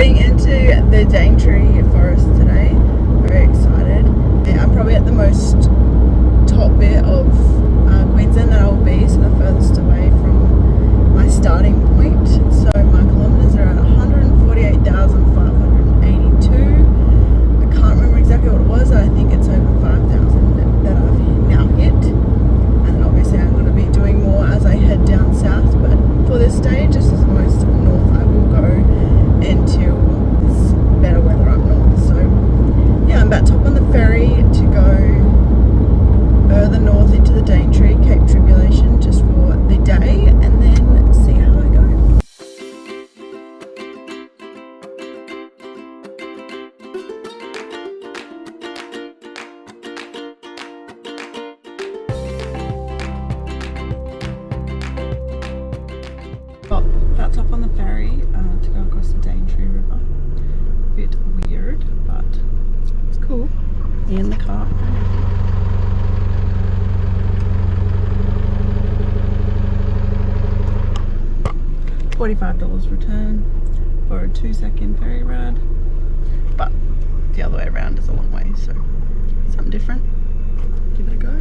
heading into the Daintree Forest today. Very excited. I'm probably at the most top bit of Queensland that I'll be, so the furthest away from my starting point. So my kilometres are at 148,582. I can't remember exactly what it was. I think it's over 5,000 that I've now hit. And obviously I'm going to be doing more as I head down south, but for this stage, this is the most north I will go until it's better weather up north. So yeah, I'm about to hop on the ferry to go further north into the Daintree, Cape Tribulation, just for the day, and then see how I go. About to hop on the ferry to go across the Daintree River. A bit weird, but it's cool. In the car. $45 return for a 2-second ferry ride, but the other way around is a long way, so something different. Give it a go.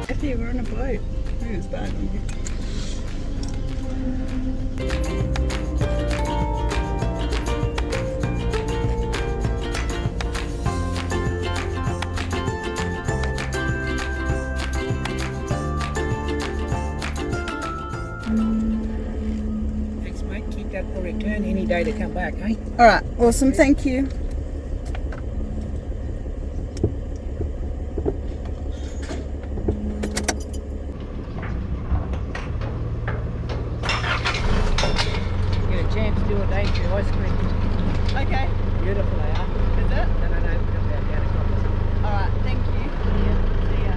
Effie, we're on a boat. Look at this bag on here. Thanks, mate. Keep that for return any day to come back, eh? Alright, awesome, thank you. Get a chance to do a Daintree ice cream. Okay, Beautiful they are. is it? No, come down a couple. Alright, thank you. See ya.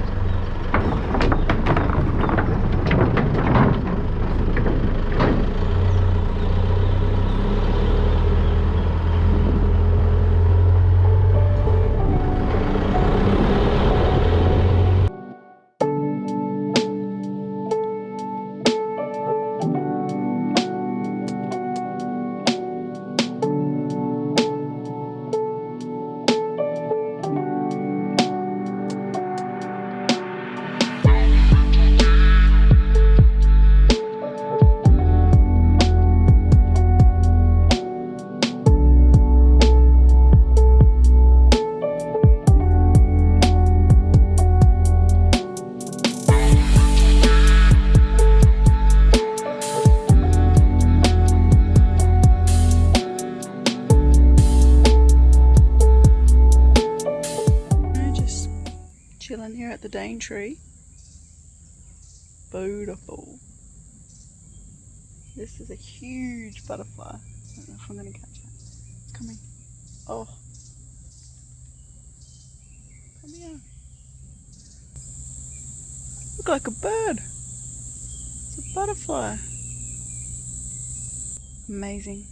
Chilling here at the Daintree. Beautiful. This is a huge butterfly. I don't know if I'm going to catch it. It's coming. Oh. Come here. Look like a bird. It's a butterfly. Amazing.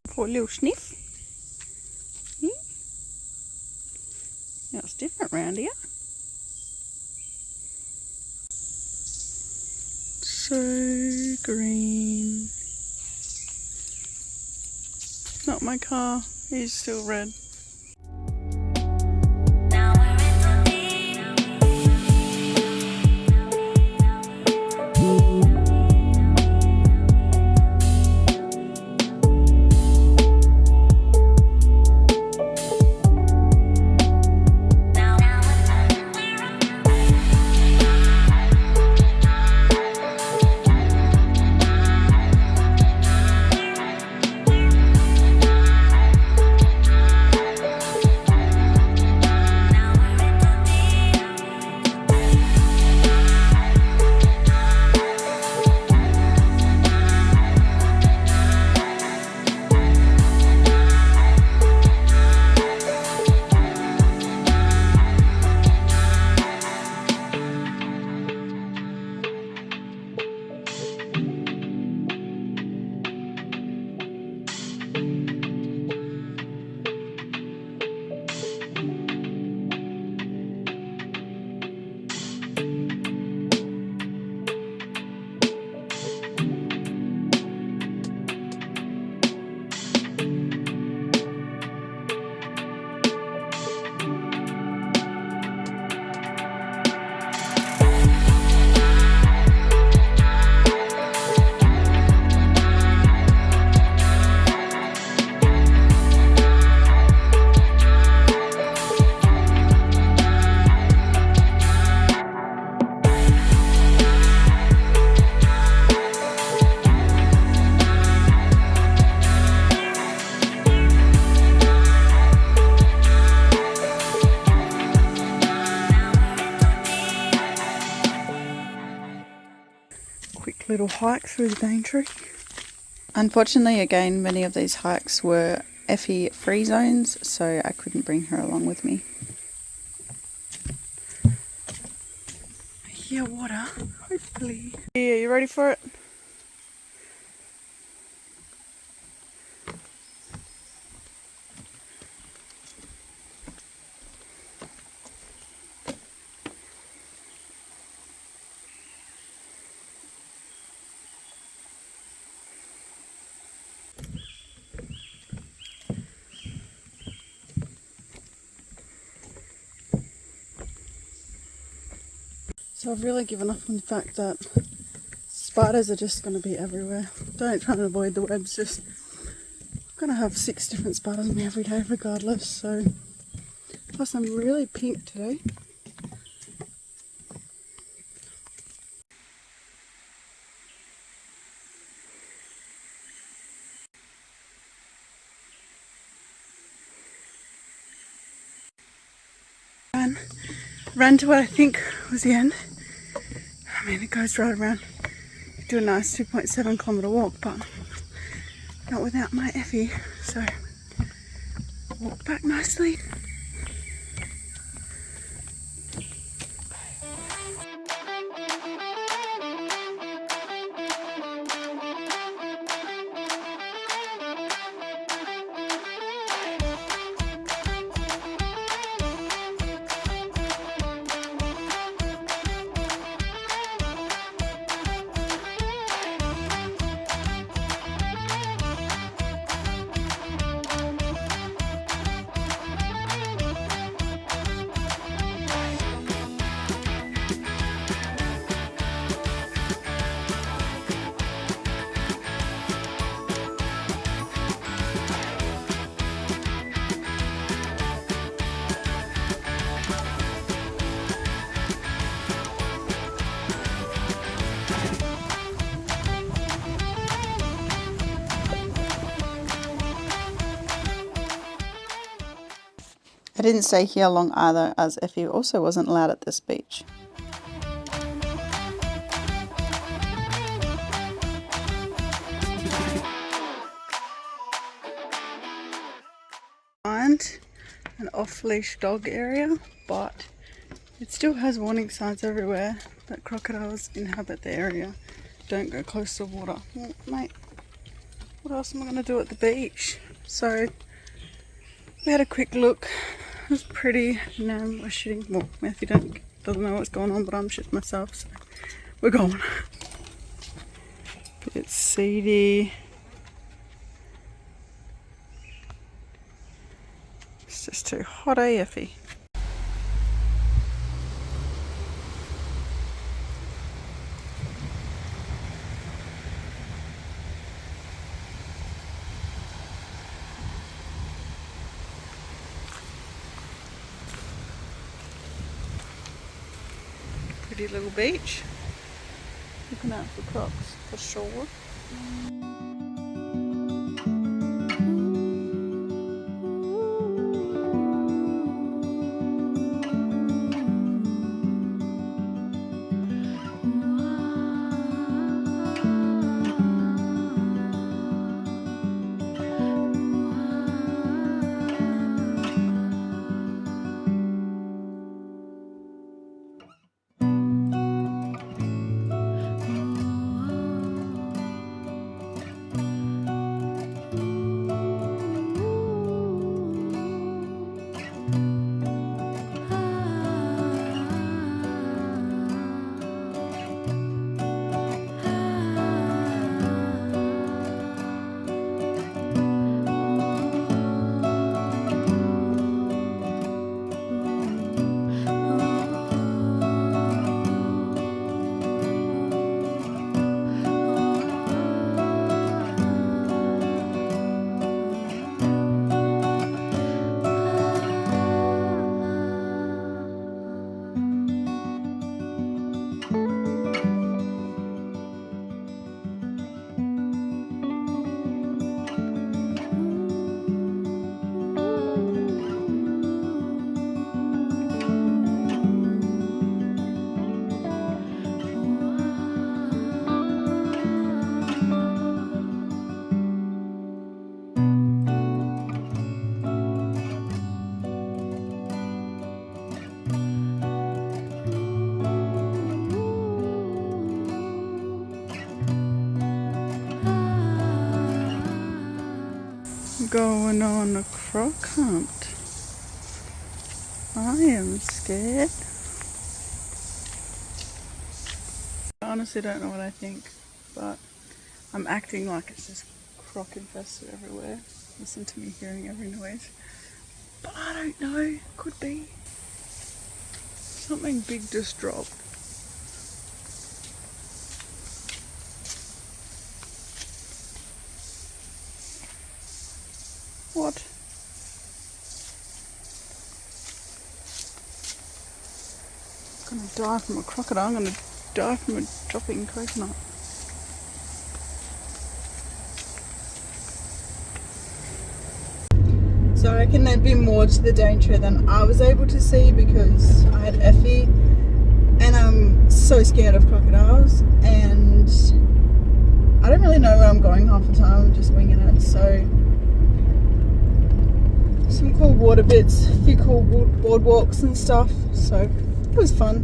For a little sniff. Yeah, it's different round here. So green. Not my car, he's still red. little hike through the Daintree. Unfortunately, again, many of these hikes were Effie free zones, so I couldn't bring her along with me. I hear water, hopefully. Yeah, you ready for it? So I've really given up on the fact that spiders are just going to be everywhere. Don't try and avoid the webs, just I'm going to have 6 different spiders on me every day regardless. So plus I'm really pink today. Ran to what I think was the end. I mean, it goes right around. Do a nice 2.7 kilometre walk, but not without my Effie. So walk back nicely. I didn't stay here long either, as Effie also wasn't allowed at this beach. Find an off-leash dog area, but it still has warning signs everywhere that crocodiles inhabit the area. Don't go close to water. Well, mate, what else am I going to do at the beach? So we had a quick look. It was pretty. Now we're shitting. Well, Matthew doesn't know what's going on, but I'm shitting myself, so we're going. It's seedy. It's just too hot, Effie? Pretty little beach. Looking out for crocs for sure. going on a croc hunt. I am scared. I honestly don't know what I think, but I'm acting like it's just croc infested everywhere. Listen to me hearing every noise. But I don't know, could be. Something big just dropped. What? I'm gonna die from a crocodile. I'm gonna die from a dropping coconut. So I reckon there'd be more to the Daintree than I was able to see because I had Effie and I'm so scared of crocodiles and I don't really know where I'm going half the time, I'm just winging it. So some cool water bits, a few cool boardwalks and stuff, so it was fun.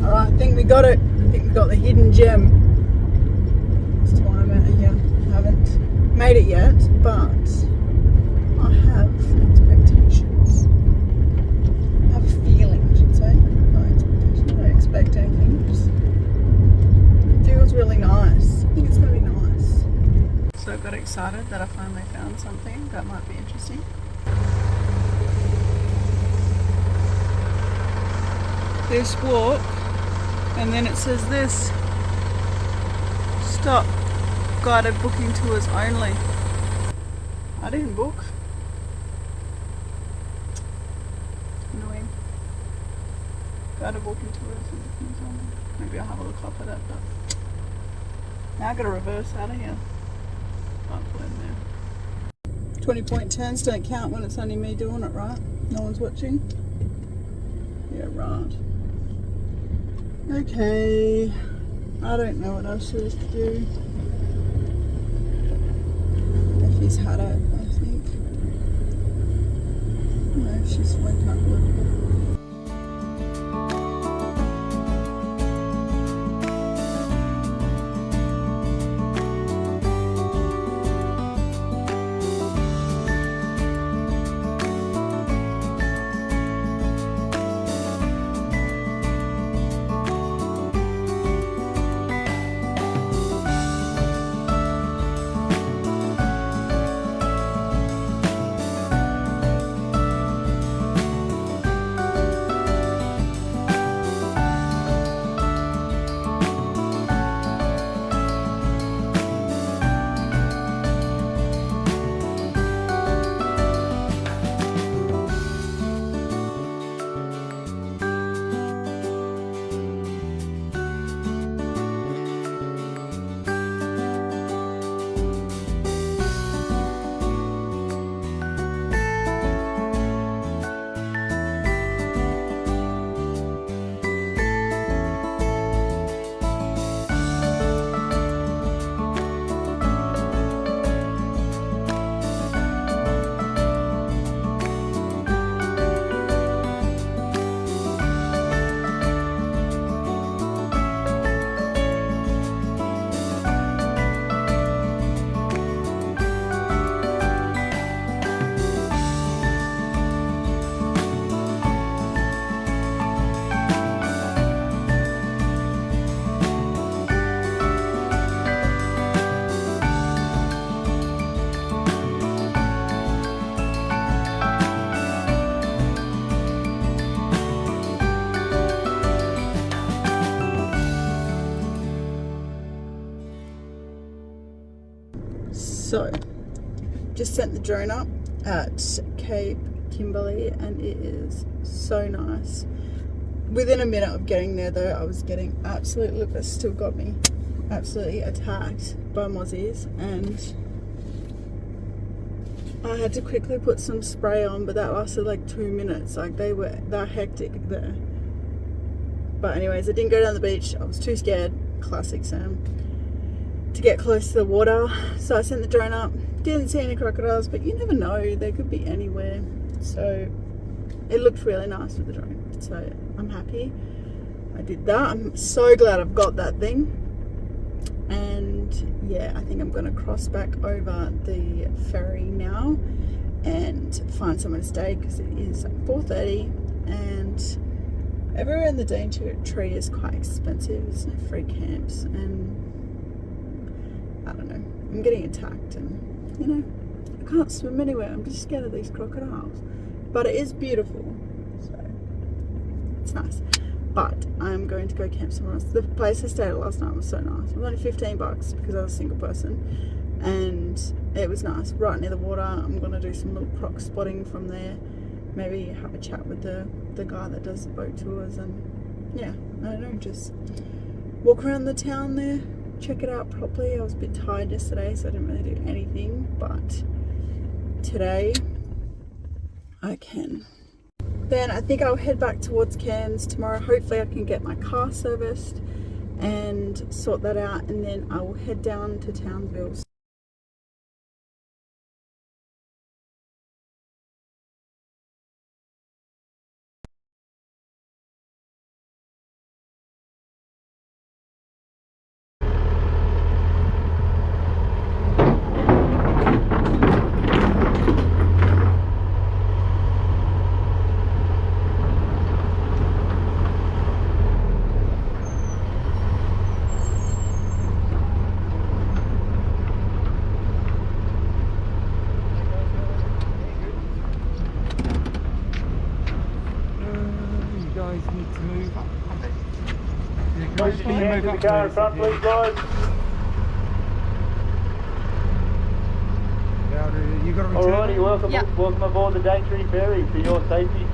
Alright, I think we got it. I think we got the hidden gem. That's why I'm out here. I haven't made it yet, but I have expectations. I have a feeling, I should say. Not expectations, I don't expect anything. Just feels really nice. I think it's going to be nice. So I got excited that I finally found something that might be interesting. This walk, and then it says this: stop, guided booking tours only. I didn't book. Annoying. Guided booking tours and bookings only. Maybe I'll have a look up at it, but now I've got to reverse out of here. Can't put in there. 20-point turns don't count when it's only me doing it, right? No one's watching? Yeah, right. Okay, I don't know what else there is to do. Effie's had it, I think. No, she's woken up a little bit. So, just sent the drone up at Cape Kimberley and it is so nice. Within a minute of getting there though, I was getting absolute, look, that still got me absolutely attacked by mozzies and I had to quickly put some spray on, but that lasted like 2 minutes. Like they're hectic there. But anyways, I didn't go down the beach. I was too scared. classic Sam, to get close to the water. So I sent the drone up. Didn't see any crocodiles, but you never know, they could be anywhere. So it looked really nice with the drone, so I'm happy I did that. I'm so glad I've got that thing. And yeah, I think I'm going to cross back over the ferry now and find somewhere to stay, because it is 4:30 and everywhere in the Daintree is quite expensive. There's no free camps, and I don't know, I'm getting attacked, and you know, I can't swim anywhere. I'm just scared of these crocodiles, but it is beautiful, so it's nice. But I'm going to go camp somewhere else. The place I stayed at last night was so nice. It was only $15 because I was a single person, and it was nice, right near the water. I'm going to do some little croc spotting from there, maybe have a chat with the guy that does the boat tours, and yeah, I don't know, just walk around the town there, check it out properly. I was a bit tired yesterday, so I didn't really do anything, but today I can. Then I think I'll head back towards Cairns tomorrow. Hopefully I can get my car serviced and sort that out, and then I will head down to Townsville. Push your hand to the car in front, please, guys. Alrighty, welcome aboard the Daintree Ferry for your safety.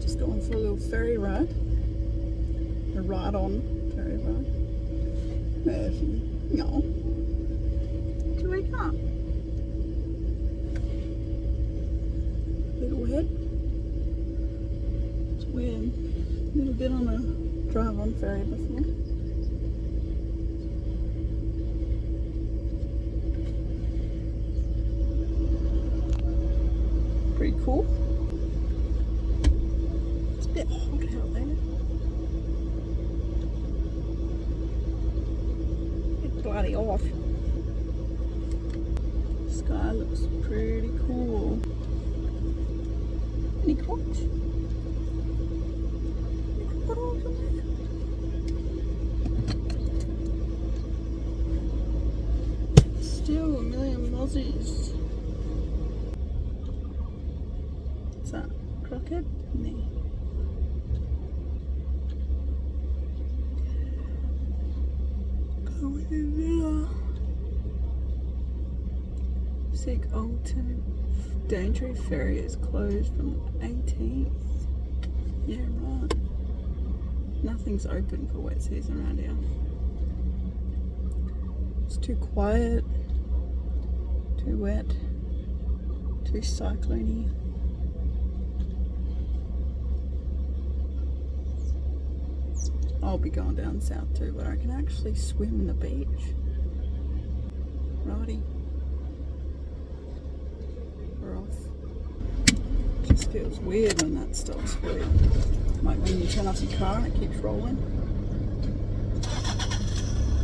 Just going for a little ferry ride. A ride-on ferry ride. No. Do you wake up? Little head. It's weird. Never been on a drive-on ferry before. Pretty cool. It's a bit hot out there. It's bloody off. Sky looks pretty cool. Any crocs? Any crocodiles in there? Still a million mozzies. What's that? Crockett? No. Going in there. Sick alternate. Daintree Ferry is closed from the 18th. Yeah, right. Nothing's open for wet season around here. It's too quiet, too wet, too cyclone-y. I'll be going down south too, but I can actually swim in the beach. Righty. We're off. Just feels weird when that stops for you. Like when you turn off your car and it keeps rolling.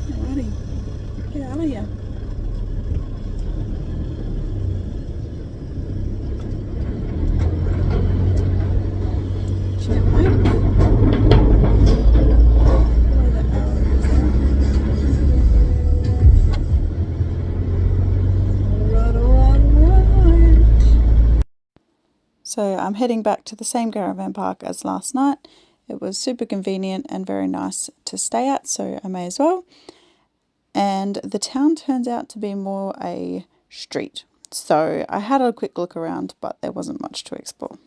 Alrighty. Get out of here. Shit, mate. So I'm heading back to the same caravan park as last night. It was super convenient and very nice to stay at, so I may as well. And the town turns out to be more a street. So I had a quick look around, but there wasn't much to explore.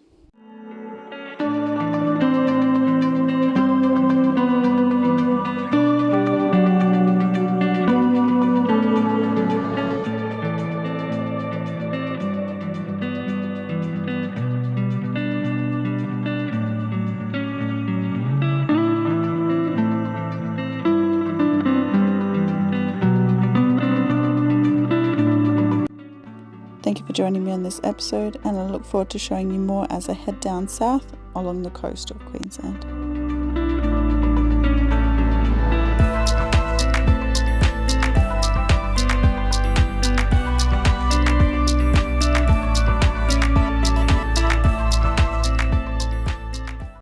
joining me on this episode, and I look forward to showing you more as I head down south along the coast of Queensland.